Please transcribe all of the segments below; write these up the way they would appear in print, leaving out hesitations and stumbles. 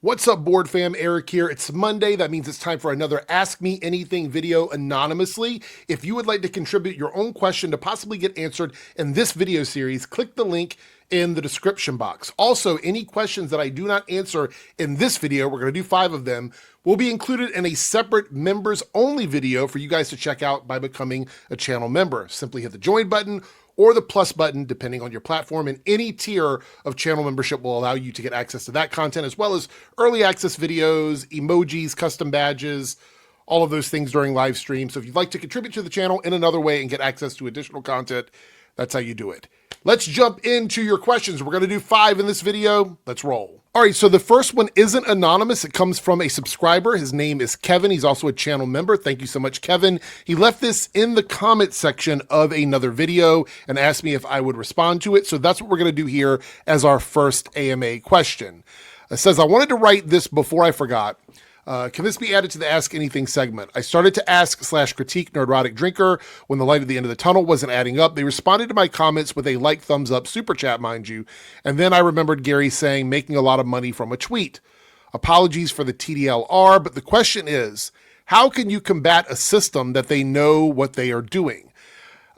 What's up, board fam? Eric here. It's Monday. That means it's time for another Ask Me Anything video anonymously. If you would like to contribute your own question to possibly get answered in this video series, click the link in the description box. Also, any questions that I do not answer in this video, we're going to do 5 of them, will be included in a separate members only video for you guys to check out by becoming a channel member. Simply hit the join button or the plus button, depending on your platform, and any tier of channel membership will allow you to get access to that content, as well as early access videos, emojis, custom badges, all of those things during live streams. So if you'd like to contribute to the channel in another way and get access to additional content, that's how you do it. Let's jump into your questions. We're gonna do 5 in this video. Let's roll. All right, so the first one isn't anonymous. It comes from a subscriber. His name is Kevin. He's also a channel member. Thank you so much, Kevin. He left this in the comment section of another video and asked me if I would respond to it. So that's what we're gonna do here as our first AMA question. It says, I wanted to write this before I forgot. Can this be added to the Ask Anything segment? I started to ask/critique Nerdrotic Drinker when the light at the end of the tunnel wasn't adding up. They responded to my comments with a like, thumbs up, super chat, mind you. And then I remembered Gary saying making a lot of money from a tweet. Apologies for the TDLR, but the question is, how can you combat a system that they know what they are doing?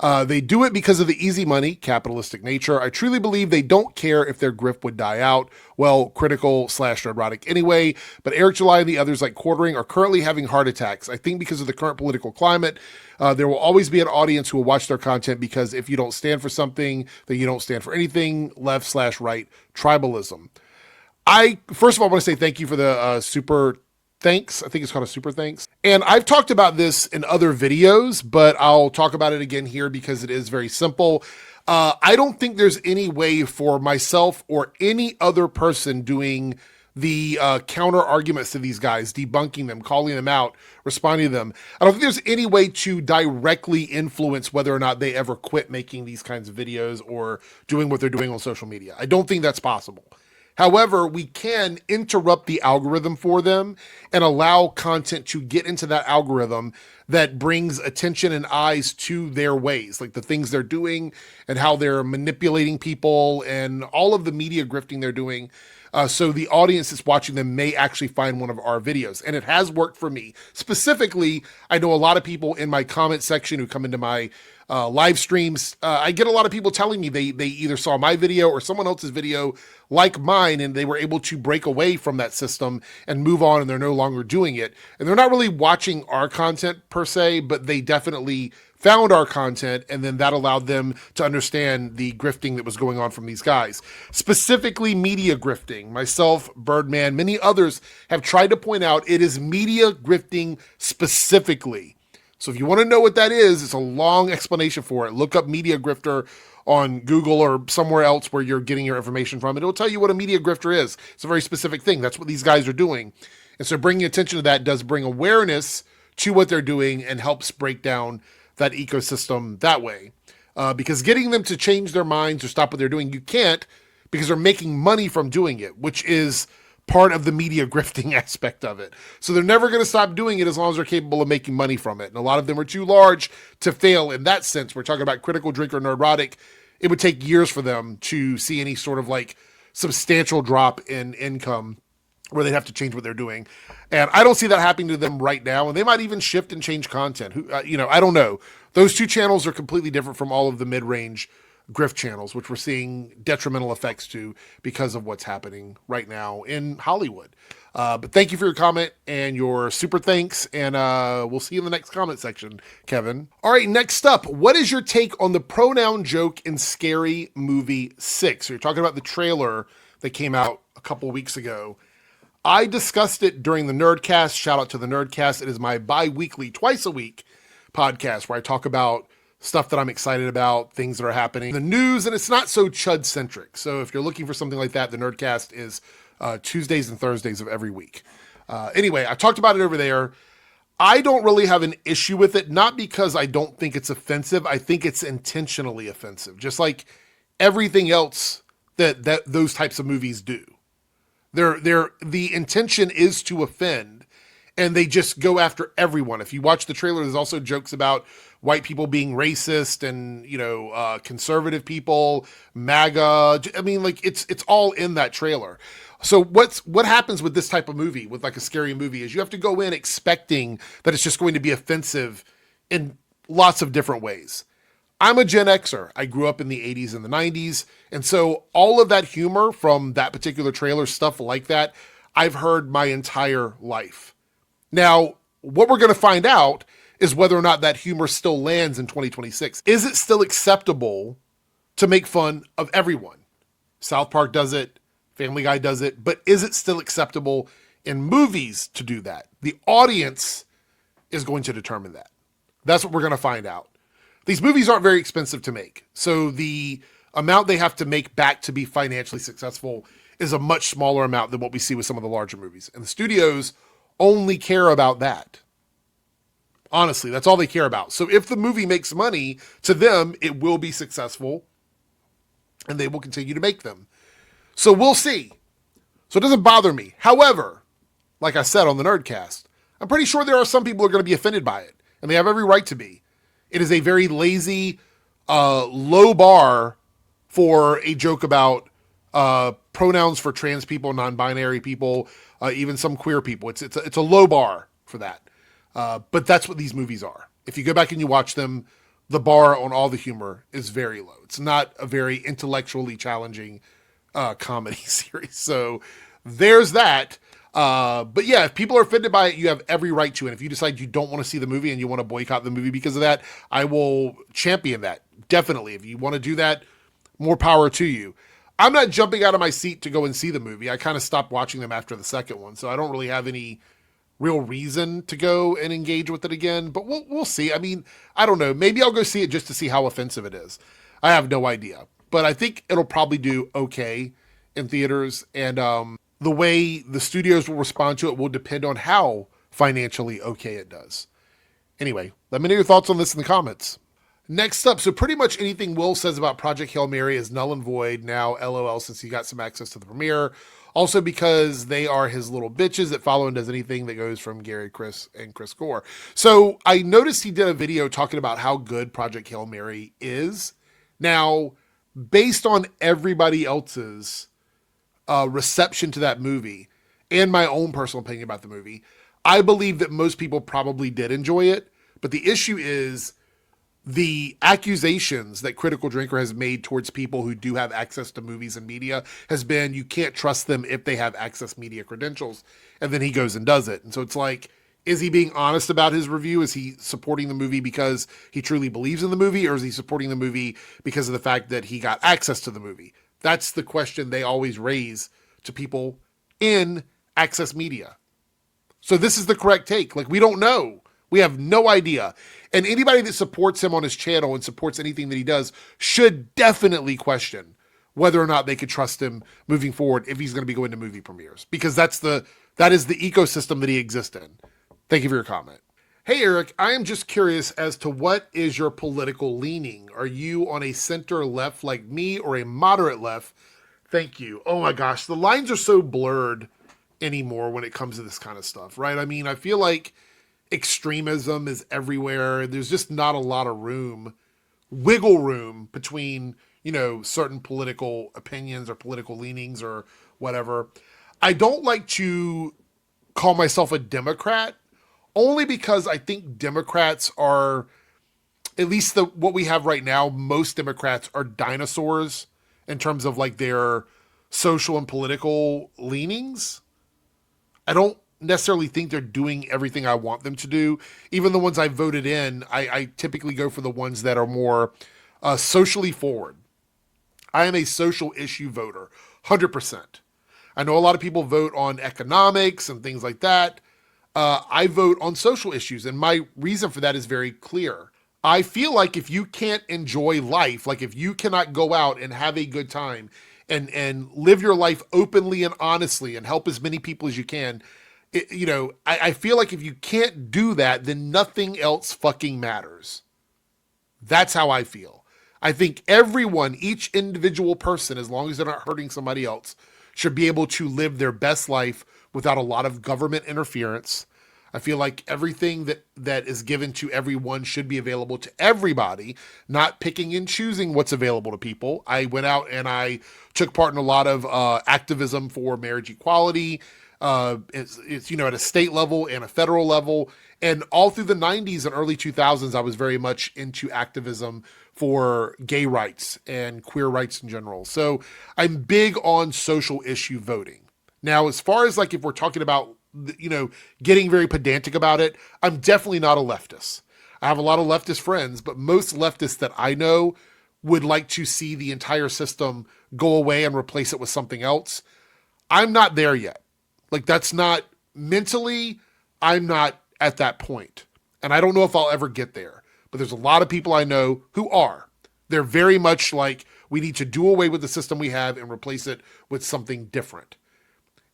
They do it because of the easy money, capitalistic nature. I truly believe they don't care if their grift would die out. Well, critical/nerdrotic anyway, but Eric July and the others like Quartering are currently having heart attacks. I think because of the current political climate, there will always be an audience who will watch their content because if you don't stand for something, then you don't stand for anything, left/right tribalism. First of all, I want to say thank you for the super thanks. I think it's called a super thanks. And I've talked about this in other videos, but I'll talk about it again here because it is very simple. I don't think there's any way for myself or any other person doing the counter arguments to these guys, debunking them, calling them out, responding to them. I don't think there's any way to directly influence whether or not they ever quit making these kinds of videos or doing what they're doing on social media. I don't think that's possible. However, we can interrupt the algorithm for them and allow content to get into that algorithm that brings attention and eyes to their ways, like the things they're doing and how they're manipulating people and all of the media grifting they're doing. So the audience that's watching them may actually find one of our videos. And it has worked for me. Specifically, I know a lot of people in my comment section who come into my live streams. I get a lot of people telling me they either saw my video or someone else's video like mine, and they were able to break away from that system and move on, and they're no longer doing it. And they're not really watching our content per se, but they definitely found our content, and then that allowed them to understand the grifting that was going on from these guys. Specifically media grifting. Myself, Birdman, many others have tried to point out it is media grifting specifically. So if you want to know what that is, it's a long explanation for it. Look up media grifter on Google or somewhere else where you're getting your information from. It'll tell you what a media grifter is. It's a very specific thing. That's what these guys are doing. And so bringing attention to that does bring awareness to what they're doing and helps break down that ecosystem that way. Because getting them to change their minds or stop what they're doing, you can't, because they're making money from doing it, which is part of the media grifting aspect of it. So they're never going to stop doing it as long as they're capable of making money from it. And a lot of them are too large to fail in that sense. We're talking about critical drinker Nerdrotic. It would take years for them to see any sort of like substantial drop in income where they'd have to change what they're doing. And I don't see that happening to them right now. And they might even shift and change content. I don't know. Those two channels are completely different from all of the mid-range grift channels, which we're seeing detrimental effects to because of what's happening right now in Hollywood. But thank you for your comment and your super thanks, and we'll see you in the next comment section, Kevin. All right, next up, what is your take on the pronoun joke in Scary Movie 6? So you're talking about the trailer that came out a couple weeks ago. I discussed it during the Nerdcast. Shout out to the Nerdcast. It is my bi-weekly, twice a week podcast where I talk about stuff that I'm excited about, things that are happening, the news, and it's not so chud-centric. So if you're looking for something like that, the Nerdcast is Tuesdays and Thursdays of every week. Anyway, I talked about it over there. I don't really have an issue with it, not because I don't think it's offensive. I think it's intentionally offensive, just like everything else that those types of movies do. The intention is to offend, and they just go after everyone. If you watch the trailer, there's also jokes about white people being racist and, conservative people, MAGA. I mean, like it's all in that trailer. So what happens with this type of movie, with like a scary movie, is you have to go in expecting that it's just going to be offensive in lots of different ways. I'm a Gen Xer. I grew up in the 80s and the 90s. And so all of that humor from that particular trailer, stuff like that, I've heard my entire life. Now, what we're going to find out is whether or not that humor still lands in 2026. Is it still acceptable to make fun of everyone? South Park does it, Family Guy does it, but is it still acceptable in movies to do that? The audience is going to determine that. That's what we're going to find out. These movies aren't very expensive to make, so the amount they have to make back to be financially successful is a much smaller amount than what we see with some of the larger movies. And the studios only care about that. Honestly, that's all they care about. So if the movie makes money, to them, it will be successful, and they will continue to make them. So we'll see. So it doesn't bother me. However, like I said on the Nerdcast, I'm pretty sure there are some people who are going to be offended by it, and they have every right to be. It is a very lazy, low bar for a joke about pronouns for trans people, non-binary people, even some queer people. It's a low bar for that. But that's what these movies are. If you go back and you watch them, the bar on all the humor is very low. It's not a very intellectually challenging comedy series. So there's that. But yeah, if people are offended by it, you have every right to. And if you decide you don't want to see the movie and you want to boycott the movie because of that, I will champion that. Definitely. If you want to do that, more power to you. I'm not jumping out of my seat to go and see the movie. I kind of stopped watching them after the second one, so I don't really have any real reason to go and engage with it again. But we'll see. I mean, I don't know. Maybe I'll go see it just to see how offensive it is. I have no idea. But I think it'll probably do okay in theaters. And the way the studios will respond to it will depend on how financially okay it does. Anyway, let me know your thoughts on this in the comments. Next up, so pretty much anything Will says about Project Hail Mary is null and void now, LOL, since he got some access to the premiere. Also because they are his little bitches that follow and does anything that goes from Gary, Chris, and Chris Gore. So I noticed he did a video talking about how good Project Hail Mary is. Now, based on everybody else's reception to that movie and my own personal opinion about the movie, I believe that most people probably did enjoy it. But the issue is the accusations that Critical Drinker has made towards people who do have access to movies and media has been, you can't trust them if they have access media credentials. And then he goes and does it. And so it's like, is he being honest about his review? Is he supporting the movie because he truly believes in the movie? Or is he supporting the movie because of the fact that he got access to the movie? That's the question they always raise to people in access media. So this is the correct take. Like, we don't know. We have no idea. And anybody that supports him on his channel and supports anything that he does should definitely question whether or not they could trust him moving forward if he's going to be going to movie premieres, because that is the ecosystem that he exists in. Thank you for your comment. Hey, Eric, I am just curious as to what is your political leaning? Are you on a center left like me or a moderate left? Thank you. Oh my gosh, the lines are so blurred anymore when it comes to this kind of stuff, right? I mean, I feel like extremism is everywhere. There's just not a lot of wiggle room between, certain political opinions or political leanings or whatever. I don't like to call myself a Democrat, only because I think Democrats are, at least what we have right now, most Democrats are dinosaurs in terms of like their social and political leanings. I don't necessarily think they're doing everything I want them to do. Even the ones I voted in, I typically go for the ones that are more socially forward. I am a social issue voter, 100%. I know a lot of people vote on economics and things like that. I vote on social issues, and my reason for that is very clear. I feel like if you can't enjoy life, like if you cannot go out and have a good time and live your life openly and honestly and help as many people as you can, I feel like if you can't do that, then nothing else fucking matters. That's how I feel. I think everyone, each individual person, as long as they're not hurting somebody else, should be able to live their best life without a lot of government interference. I feel like everything that is given to everyone should be available to everybody, not picking and choosing what's available to people. I went out and I took part in a lot of activism for marriage equality. It's at a state level and a federal level. And all through the 90s and early 2000s, I was very much into activism for gay rights and queer rights in general. So I'm big on social issue voting. Now, as far as like if we're talking about getting very pedantic about it, I'm definitely not a leftist. I have a lot of leftist friends, but most leftists that I know would like to see the entire system go away and replace it with something else. I'm not there yet. Like that's not mentally, I'm not at that point. And I don't know if I'll ever get there, but there's a lot of people I know who are. They're very much like, we need to do away with the system we have and replace it with something different.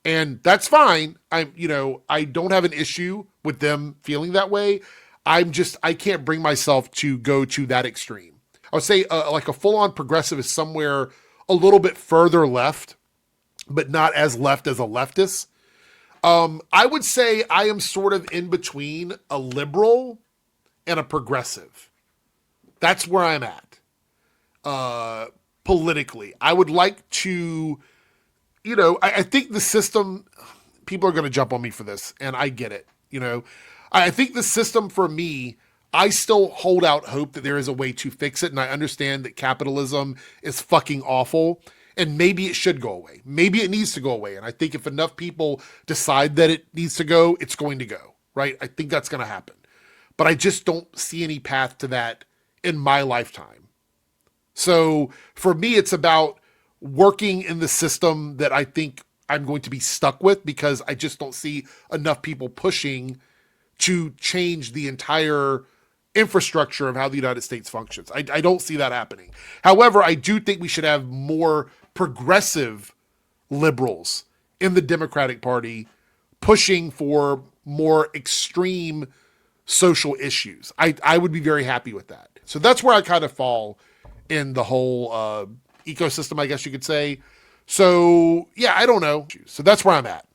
And that's fine. I don't have an issue with them feeling that way. I can't bring myself to go to that extreme. I would say like a full-on progressive is somewhere a little bit further left, but not as left as a leftist. I would say I am sort of in between a liberal and a progressive. That's where I'm at. Politically, I would like to, I think the system, people are going to jump on me for this, and I get it. I think the system for me, I still hold out hope that there is a way to fix it. And I understand that capitalism is fucking awful and maybe it should go away. Maybe it needs to go away. And I think if enough people decide that it needs to go, it's going to go, right? I think that's going to happen. But I just don't see any path to that in my lifetime. So for me, it's about working in the system that I think I'm going to be stuck with because I just don't see enough people pushing to change the entire infrastructure of how the United States functions. I don't see that happening. However, I do think we should have more progressive liberals in the Democratic Party pushing for more extreme social issues. I would be very happy with that. So that's where I kind of fall in the whole ecosystem, I guess you could say. So yeah, I don't know. So that's where I'm at.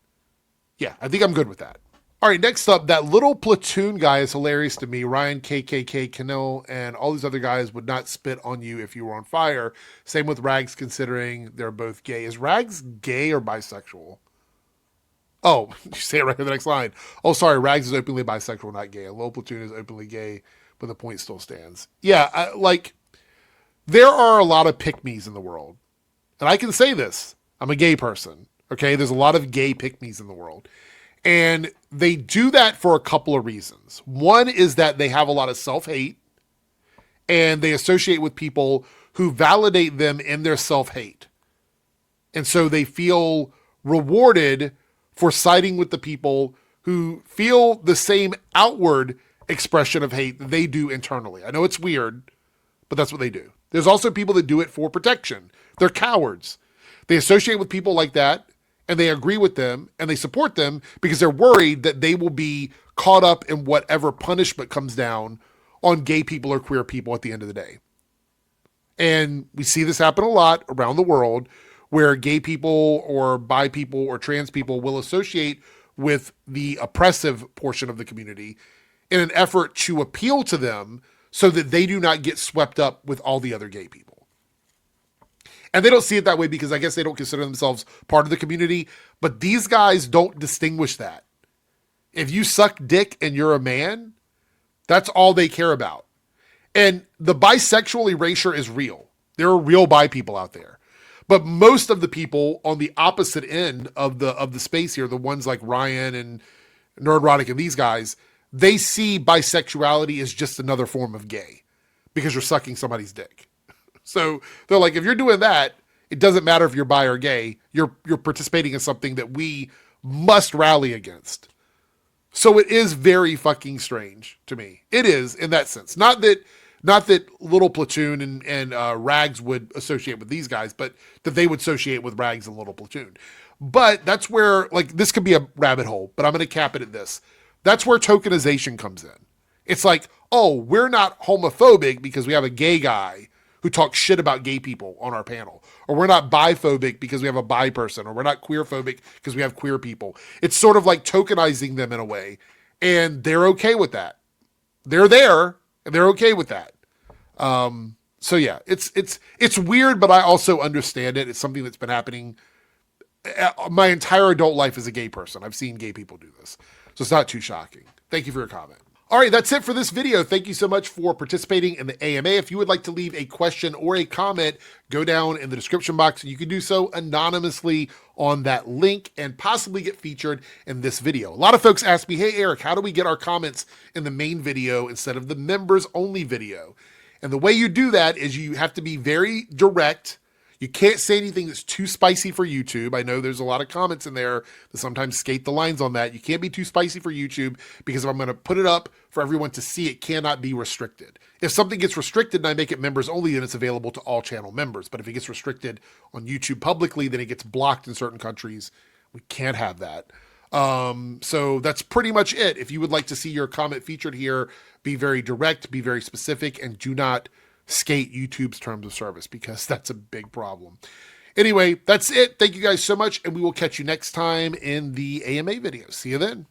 Yeah, I think I'm good with that. All right, next up, that little platoon guy is hilarious to me. Ryan, KKK, Canil, and all these other guys would not spit on you if you were on fire. Same with Rags, considering they're both gay. Is Rags gay or bisexual? Oh, you say it right in the next line. Oh, sorry, Rags is openly bisexual, not gay. A little platoon is openly gay, but the point still stands. Yeah, there are a lot of pick-me's in the world. And I can say this. I'm a gay person, okay? There's a lot of gay pick-me's in the world. And they do that for a couple of reasons. One is that they have a lot of self-hate and they associate with people who validate them in their self-hate. And so they feel rewarded for siding with the people who feel the same outward expression of hate that they do internally. I know it's weird, but that's what they do. There's also people that do it for protection. They're cowards. They associate with people like that, and they agree with them, and they support them because they're worried that they will be caught up in whatever punishment comes down on gay people or queer people at the end of the day. And we see this happen a lot around the world where gay people or bi people or trans people will associate with the oppressive portion of the community in an effort to appeal to them so that they do not get swept up with all the other gay people. And they don't see it that way because I guess they don't consider themselves part of the community. But these guys don't distinguish that. If you suck dick and you're a man, that's all they care about. And the bisexual erasure is real. There are real bi people out there. But most of the people on the opposite end of the space here, the ones like Ryan and Nerdrotic and these guys, they see bisexuality as just another form of gay because you're sucking somebody's dick. So they're like, if you're doing that, it doesn't matter if you're bi or gay. You're participating in something that we must rally against. So it is very fucking strange to me. It is in that sense. Not that Little Platoon and Rags would associate with these guys, but that they would associate with Rags and Little Platoon. But that's where, like, this could be a rabbit hole, but I'm going to cap it at this. That's where tokenization comes in. It's like, oh, we're not homophobic because we have a gay guy who talks shit about gay people on our panel. Or we're not biphobic because we have a bi person. Or we're not queerphobic because we have queer people. It's sort of like tokenizing them in a way. and they're okay with that. They're there and they're okay with that. So yeah, it's weird, but I also understand it. It's something that's been happening my entire adult life as a gay person. I've seen gay people do this, so it's not too shocking. Thank you for your comment. All right, that's it for this video. Thank you so much for participating in the AMA. If you would like to leave a question or a comment, go down in the description box. You can do so anonymously on that link and possibly get featured in this video. A lot of folks ask me, hey, Eric, how do we get our comments in the main video instead of the members only video? And the way you do that is you have to be very direct. You can't say anything that's too spicy for YouTube. I know there's a lot of comments in there that sometimes skate the lines on that. You can't be too spicy for YouTube, because if I'm going to put it up for everyone to see, it cannot be restricted. If something gets restricted and I make it members only, then it's available to all channel members. But if it gets restricted on YouTube publicly, then it gets blocked in certain countries. We can't have that. So that's pretty much it. If you would like to see your comment featured here, be very direct, be very specific, and do not skate YouTube's terms of service, because that's a big problem. Anyway, that's it. Thank you guys so much, and we will catch you next time in the AMA video. See you then.